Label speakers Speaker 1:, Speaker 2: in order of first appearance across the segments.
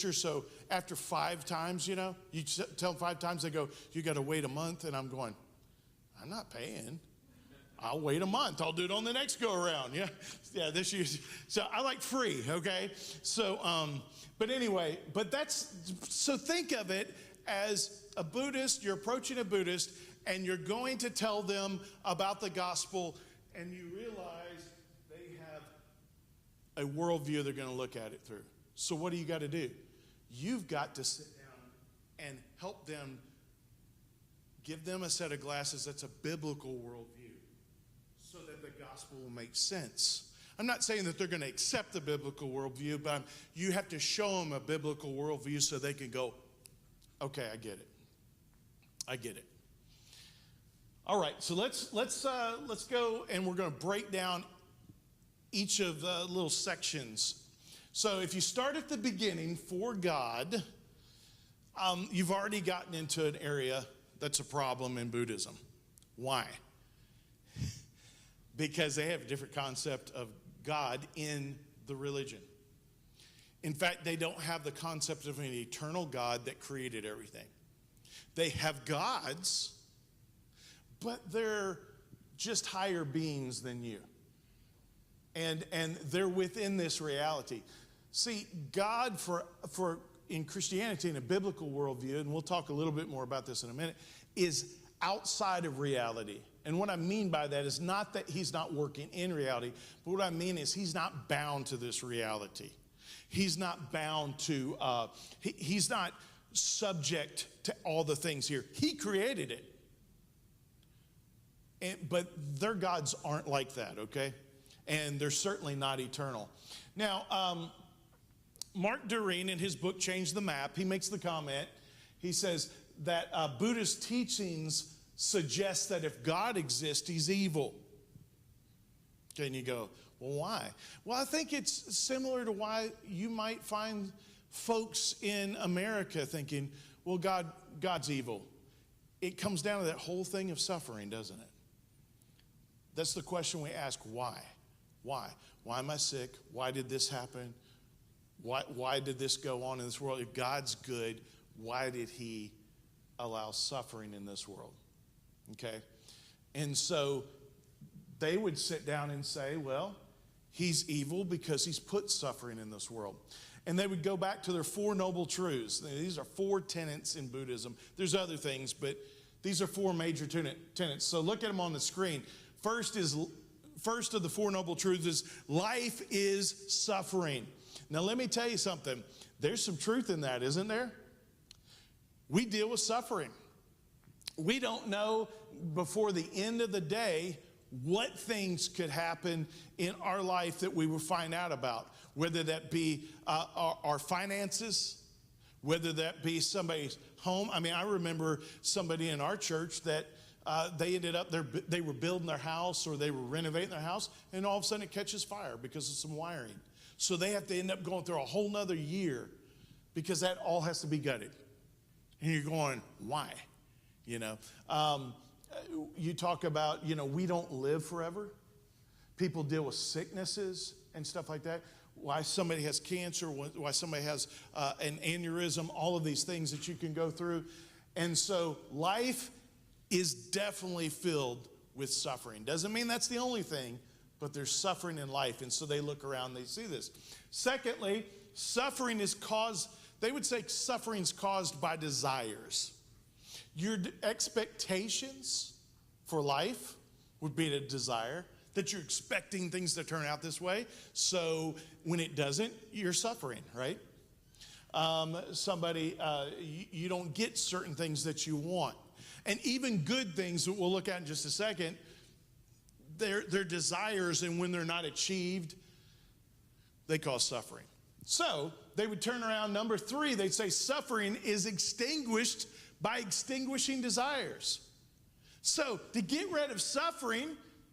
Speaker 1: So after 5 times, you tell them 5 times, they go, you got to wait a month. And I'm going, I'm not paying. I'll wait a month. I'll do it on the next go around. Yeah, this year. So I like free, okay? So, but anyway, so think of it as a Buddhist. You're approaching a Buddhist and you're going to tell them about the gospel, and you realize they have a worldview they're going to look at it through. So what do you got to do? You've got to sit down and help them, give them a set of glasses that's a biblical worldview so that the gospel will make sense. I'm not saying that they're going to accept the biblical worldview, but you have to show them a biblical worldview so they can go, okay, I get it. I get it. All right, so let's go, and we're going to break down each of the little sections. So if you start at the beginning, for God, you've already gotten into an area that's a problem in Buddhism. Why? Because they have a different concept of God in the religion. In fact, they don't have the concept of an eternal God that created everything. They have gods, but they're just higher beings than you. And they're within this reality. See, God for in Christianity, in a biblical worldview, and we'll talk a little bit more about this in a minute, is outside of reality. And what I mean by that is not that he's not working in reality, but what I mean is he's not bound to this reality. He's not bound to, he's not subject to all the things here. He created it. But their gods aren't like that, okay? And they're certainly not eternal. Now, Mark Doreen, in his book, Change the Map, he makes the comment, he says that Buddhist teachings suggest that if God exists, he's evil. Okay, and you go, well, why? Well, I think it's similar to why you might find folks in America thinking, well, God's evil. It comes down to that whole thing of suffering, doesn't it? That's the question we ask, why? Why? Why am I sick? Why did this happen? Why did this go on in this world? If God's good, why did he allow suffering in this world? Okay? And so they would sit down and say, well, he's evil because he's put suffering in this world. And they would go back to their 4 noble truths. These are 4 tenets in Buddhism. There's other things, but these are 4 major tenets. So look at them on the screen. First of the 4 noble truths is life is suffering. Now let me tell you something. There's some truth in that, isn't there? We deal with suffering. We don't know before the end of the day what things could happen in our life that we will find out about. Whether that be our finances, whether that be somebody's home. I mean, I remember somebody in our church that they ended up, they were building their house or they were renovating their house, and all of a sudden it catches fire because of some wiring. So they have to end up going through a whole nother year because that all has to be gutted. And you're going, why? You talk about, we don't live forever. People deal with sicknesses and stuff like that. Why somebody has cancer, why somebody has an aneurysm, all of these things that you can go through. And so life is definitely filled with suffering. Doesn't mean that's the only thing, but there's suffering in life. And so they look around, they see this. Secondly, suffering is caused, they would say suffering's caused by desires. Your expectations for life would be a desire, that you're expecting things to turn out this way. So when it doesn't, you're suffering, right? You don't get certain things that you want. And even good things that we'll look at in just a second, they're desires, and when they're not achieved, they cause suffering. So they would turn around, number 3, they'd say suffering is extinguished by extinguishing desires. So to get rid of suffering,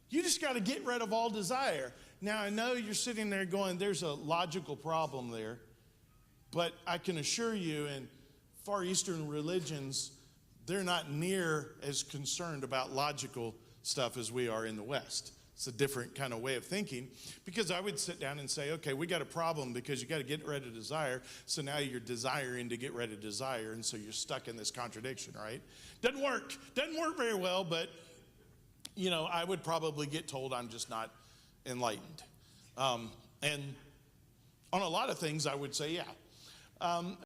Speaker 1: you just got to get rid of all desire. Now I know you're sitting there going, there's a logical problem there, but I can assure you in Far Eastern religions, they're not near as concerned about logical stuff as we are in the West. It's a different kind of way of thinking, because I would sit down and say, okay, we got a problem because you got to get rid of desire. So now you're desiring to get rid of desire. And so you're stuck in this contradiction, right? Doesn't work very well, but I would probably get told I'm just not enlightened. And on a lot of things I would say, yeah.